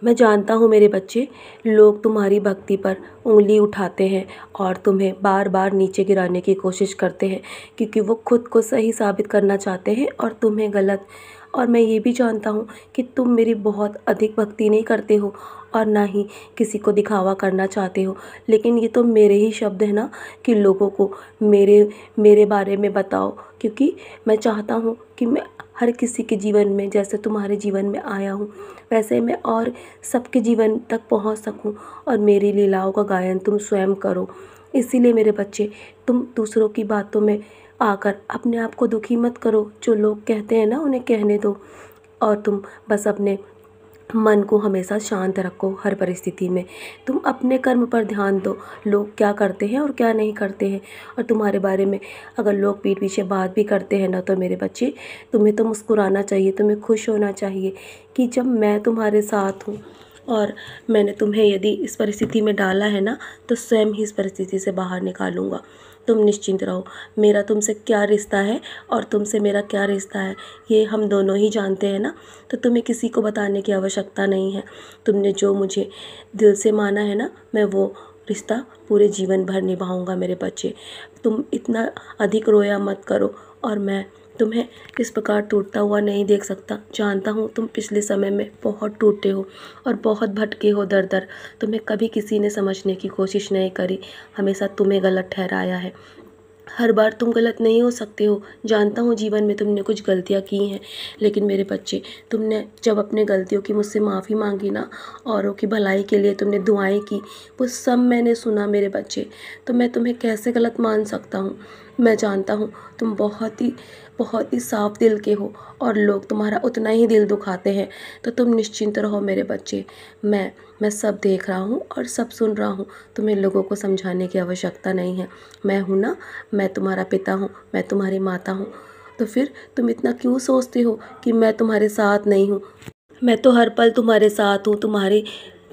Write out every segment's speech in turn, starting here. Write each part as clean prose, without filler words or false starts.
मैं जानता हूँ मेरे बच्चे, लोग तुम्हारी भक्ति पर उँगली उठाते हैं और तुम्हें बार बार नीचे गिराने की कोशिश करते हैं, क्योंकि वो खुद को सही साबित करना चाहते हैं और तुम्हें गलत। और मैं ये भी जानता हूँ कि तुम मेरी बहुत अधिक भक्ति नहीं करते हो और ना ही किसी को दिखावा करना चाहते हो, लेकिन ये तो मेरे ही शब्द हैं ना कि लोगों को मेरे मेरे बारे में बताओ, क्योंकि मैं चाहता हूँ कि मैं हर किसी के जीवन में, जैसे तुम्हारे जीवन में आया हूँ वैसे मैं और सबके जीवन तक पहुँच सकूँ और मेरी लीलाओं का गायन तुम स्वयं करो। इसीलिए मेरे बच्चे, तुम दूसरों की बातों में आकर अपने आप को दुखी मत करो। जो लोग कहते हैं ना उन्हें कहने दो और तुम बस अपने मन को हमेशा शांत रखो हर परिस्थिति में। तुम अपने कर्म पर ध्यान दो, लोग क्या करते हैं और क्या नहीं करते हैं। और तुम्हारे बारे में अगर लोग पीठ पीछे बात भी करते हैं ना, तो मेरे बच्चे तुम्हें तो मुस्कुराना चाहिए, तुम्हें खुश होना चाहिए कि जब मैं तुम्हारे साथ हूँ और मैंने तुम्हें यदि इस परिस्थिति में डाला है ना, तो स्वयं ही इस परिस्थिति से बाहर निकालूंगा। तुम निश्चिंत रहो, मेरा तुमसे क्या रिश्ता है और तुमसे मेरा क्या रिश्ता है ये हम दोनों ही जानते हैं ना, तो तुम्हें किसी को बताने की आवश्यकता नहीं है। तुमने जो मुझे दिल से माना है ना, मैं वो रिश्ता पूरे जीवन भर निभाऊंगा मेरे बच्चे। तुम इतना अधिक रोया मत करो और मैं तुम्हें इस प्रकार टूटता हुआ नहीं देख सकता। जानता हूँ तुम पिछले समय में बहुत टूटे हो और बहुत भटके हो दर दर। तुम्हें कभी किसी ने समझने की कोशिश नहीं करी, हमेशा तुम्हें गलत ठहराया है। हर बार तुम गलत नहीं हो सकते हो, जानता हूँ जीवन में तुमने कुछ गलतियाँ की हैं, लेकिन मेरे बच्चे तुमने जब अपने गलतियों की मुझसे माफ़ी मांगी ना, औरों की भलाई के लिए तुमने दुआएं की, वो सब मैंने सुना मेरे बच्चे। तो मैं तुम्हें कैसे गलत मान सकता हूँ। मैं जानता हूँ तुम बहुत ही साफ दिल के हो और लोग तुम्हारा उतना ही दिल दुखाते हैं। तो तुम निश्चिंत रहो मेरे बच्चे, मैं सब देख रहा हूँ और सब सुन रहा हूँ। तुम्हें लोगों को समझाने की आवश्यकता नहीं है। मैं हूँ ना, मैं तुम्हारा पिता हूँ, मैं तुम्हारी माता हूँ। तो फिर तुम इतना क्यों सोचते हो कि मैं तुम्हारे साथ नहीं हूँ। मैं तो हर पल तुम्हारे साथ हूँ, तुम्हारे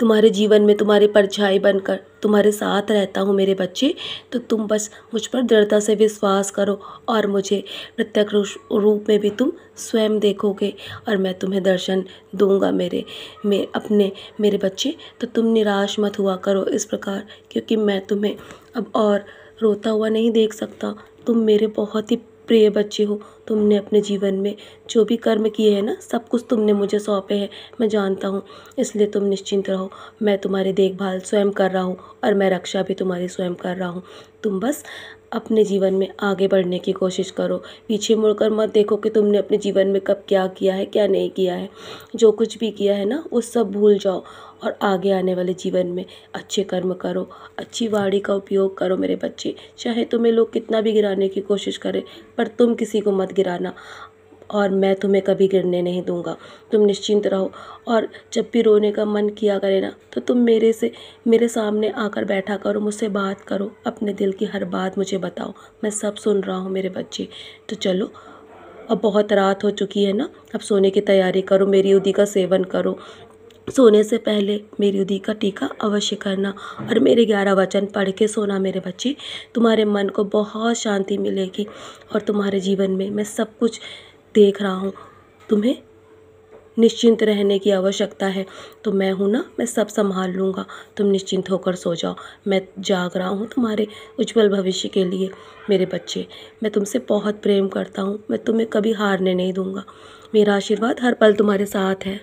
तुम्हारे जीवन में तुम्हारी परछाई बनकर तुम्हारे साथ रहता हूँ मेरे बच्चे। तो तुम बस मुझ पर दृढ़ता से विश्वास करो और मुझे प्रत्यक्ष रूप में भी तुम स्वयं देखोगे और मैं तुम्हें दर्शन दूंगा मेरे बच्चे। तो तुम निराश मत हुआ करो इस प्रकार, क्योंकि मैं तुम्हें अब और रोता हुआ नहीं देख सकता। तुम मेरे बहुत ही प्रिय बच्चे हो। तुमने अपने जीवन में जो भी कर्म किए हैं ना, सब कुछ तुमने मुझे सौंपे हैं, मैं जानता हूँ। इसलिए तुम निश्चिंत रहो, मैं तुम्हारी देखभाल स्वयं कर रहा हूँ और मैं रक्षा भी तुम्हारी स्वयं कर रहा हूँ। तुम बस अपने जीवन में आगे बढ़ने की कोशिश करो, पीछे मुड़कर मत देखो कि तुमने अपने जीवन में कब क्या किया है क्या नहीं किया है। जो कुछ भी किया है ना, वो सब भूल जाओ और आगे आने वाले जीवन में अच्छे कर्म करो, अच्छी वाणी का उपयोग करो मेरे बच्चे। चाहे तुम्हें लोग कितना भी गिराने की कोशिश करें, पर तुम किसी को मत गिराना और मैं तुम्हें कभी गिरने नहीं दूंगा। तुम निश्चिंत रहो और जब भी रोने का मन किया करे ना, तो तुम मेरे सामने आकर बैठा करो, मुझसे बात करो, अपने दिल की हर बात मुझे बताओ, मैं सब सुन रहा हूँ मेरे बच्चे। तो चलो, अब बहुत रात हो चुकी है ना, अब सोने की तैयारी करो, मेरी उदी का सेवन करो। सोने से पहले मेरी उदी का टीका अवश्य करना और मेरे 11 वचन पढ़ के सोना मेरे बच्चे। तुम्हारे मन को बहुत शांति मिलेगी और तुम्हारे जीवन में मैं सब कुछ देख रहा हूँ। तुम्हें निश्चिंत रहने की आवश्यकता है, तो मैं हूँ ना, मैं सब संभाल लूँगा। तुम निश्चिंत होकर सो जाओ, मैं जाग रहा हूँ तुम्हारे उज्जवल भविष्य के लिए मेरे बच्चे। मैं तुमसे बहुत प्रेम करता हूँ, मैं तुम्हें कभी हारने नहीं दूँगा। मेरा आशीर्वाद हर पल तुम्हारे साथ है।